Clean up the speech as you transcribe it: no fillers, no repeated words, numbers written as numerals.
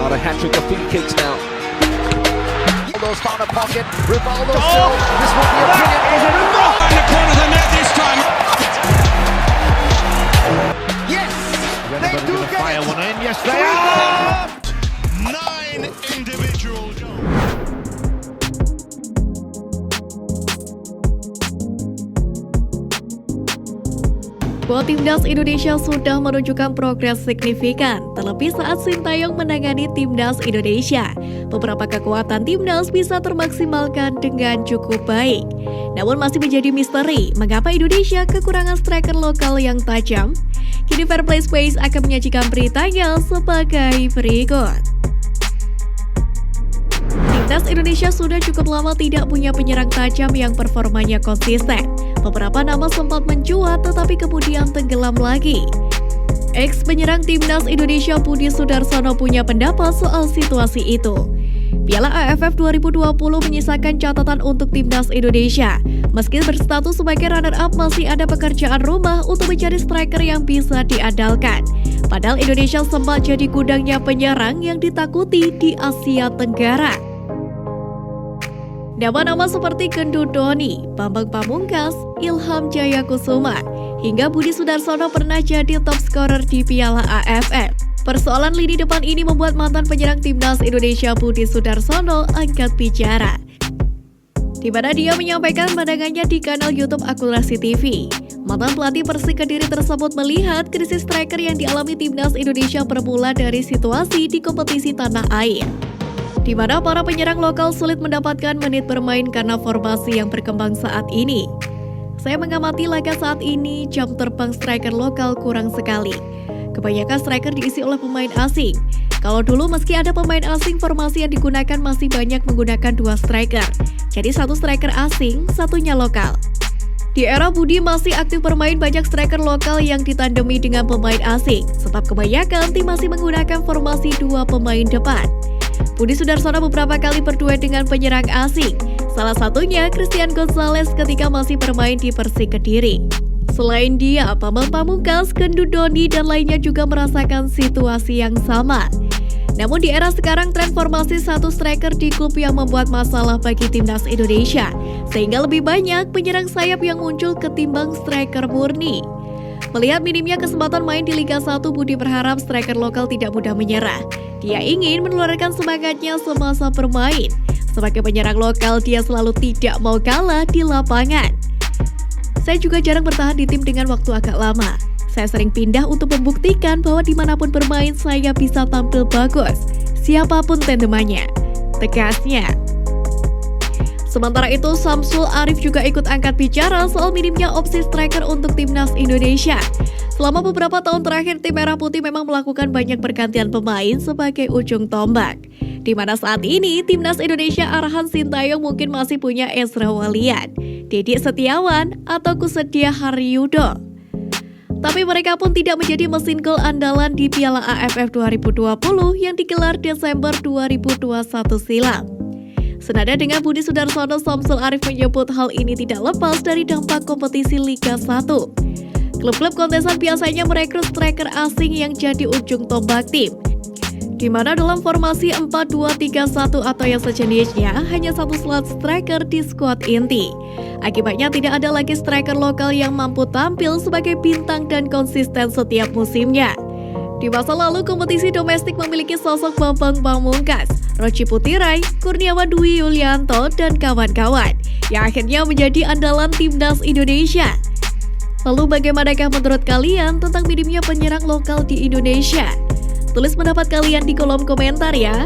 Ronaldo, hat-trick of free kicks now. Ronaldo's found a pocket. Rivaldo still. This will be a brilliant. In the corner of the net this time. Yes, they do get Fire it. one in. Yes, they are. 9 individual goals. Bahwa Timnas Indonesia sudah menunjukkan progres signifikan, terlebih saat Sintayong menangani Timnas Indonesia. Beberapa kekuatan Timnas bisa termaksimalkan dengan cukup baik. Namun masih menjadi misteri, mengapa Indonesia kekurangan striker lokal yang tajam? Kini Fairplay Space akan menyajikan beritanya sebagai berikut. Timnas Indonesia sudah cukup lama tidak punya penyerang tajam yang performanya konsisten. Beberapa nama sempat mencuat tetapi kemudian tenggelam lagi. Ex-penyerang Timnas Indonesia Budi Sudarsono punya pendapat soal situasi itu. Piala AFF 2020 menyisakan catatan untuk Timnas Indonesia. Meski berstatus sebagai runner-up, masih ada pekerjaan rumah untuk mencari striker yang bisa diandalkan. Padahal Indonesia sempat jadi gudangnya penyerang yang ditakuti di Asia Tenggara. Nama-nama seperti Kendu Doni, Bambang Pamungkas, Ilham Jaya Kusuma, hingga Budi Sudarsono pernah jadi top scorer di Piala AFF. Persoalan lini depan ini membuat mantan penyerang Timnas Indonesia Budi Sudarsono angkat bicara, di mana dia menyampaikan pandangannya di kanal YouTube Akurasi TV. Mantan pelatih Persik Kediri tersebut melihat krisis striker yang dialami Timnas Indonesia bermula dari situasi di kompetisi tanah air, di mana para penyerang lokal sulit mendapatkan menit bermain karena formasi yang berkembang saat ini. Saya mengamati laga saat ini, jam terbang striker lokal kurang sekali. Kebanyakan striker diisi oleh pemain asing. Kalau dulu meski ada pemain asing, formasi yang digunakan masih banyak menggunakan 2 striker. Jadi 1 striker asing, satunya lokal. Di era Budi masih aktif bermain, banyak striker lokal yang ditandemi dengan pemain asing. Sebab kebanyakan tim masih menggunakan formasi 2 pemain depan. Budi Sudarsono beberapa kali berduet dengan penyerang asing. Salah satunya Christian Gonzalez ketika masih bermain di Persik Kediri. Selain dia, Bambang Pamungkas, Kendu Doni, dan lainnya juga merasakan situasi yang sama. Namun di era sekarang, tren formasi 1 striker di klub yang membuat masalah bagi Timnas Indonesia, sehingga lebih banyak penyerang sayap yang muncul ketimbang striker murni. Melihat minimnya kesempatan main di Liga 1, Budi berharap striker lokal tidak mudah menyerah. Dia ingin menularkan semangatnya semasa bermain. Sebagai penyerang lokal, dia selalu tidak mau kalah di lapangan. Saya juga jarang bertahan di tim dengan waktu agak lama. Saya sering pindah untuk membuktikan bahwa dimanapun bermain saya bisa tampil bagus, siapapun tandemannya, tegasnya. Sementara itu, Samsul Arif juga ikut angkat bicara soal minimnya opsi striker untuk Timnas Indonesia. Selama beberapa tahun terakhir, tim Merah Putih memang melakukan banyak pergantian pemain sebagai ujung tombak. Di mana saat ini, Timnas Indonesia arahan Sintayong mungkin masih punya Ezra Walian, Dedi Setiawan, atau Kusedia Haryudo. Tapi mereka pun tidak menjadi mesin gol andalan di Piala AFF 2020 yang digelar Desember 2021 silam. Senada dengan Budi Sudarsono, Samsul Arif menyebut hal ini tidak lepas dari dampak kompetisi Liga 1. Klub-klub kontestan biasanya merekrut striker asing yang jadi ujung tombak tim, di mana dalam formasi 4-2-3-1 atau yang sejenisnya hanya 1 slot striker di skuad inti. Akibatnya tidak ada lagi striker lokal yang mampu tampil sebagai bintang dan konsisten setiap musimnya. Di masa lalu, kompetisi domestik memiliki sosok Bambang Pamungkas, Roci Putirai, Kurniawan Dwi Yulianto, dan kawan-kawan, yang akhirnya menjadi andalan Timnas Indonesia. Lalu bagaimanakah menurut kalian tentang minimnya penyerang lokal di Indonesia? Tulis pendapat kalian di kolom komentar ya.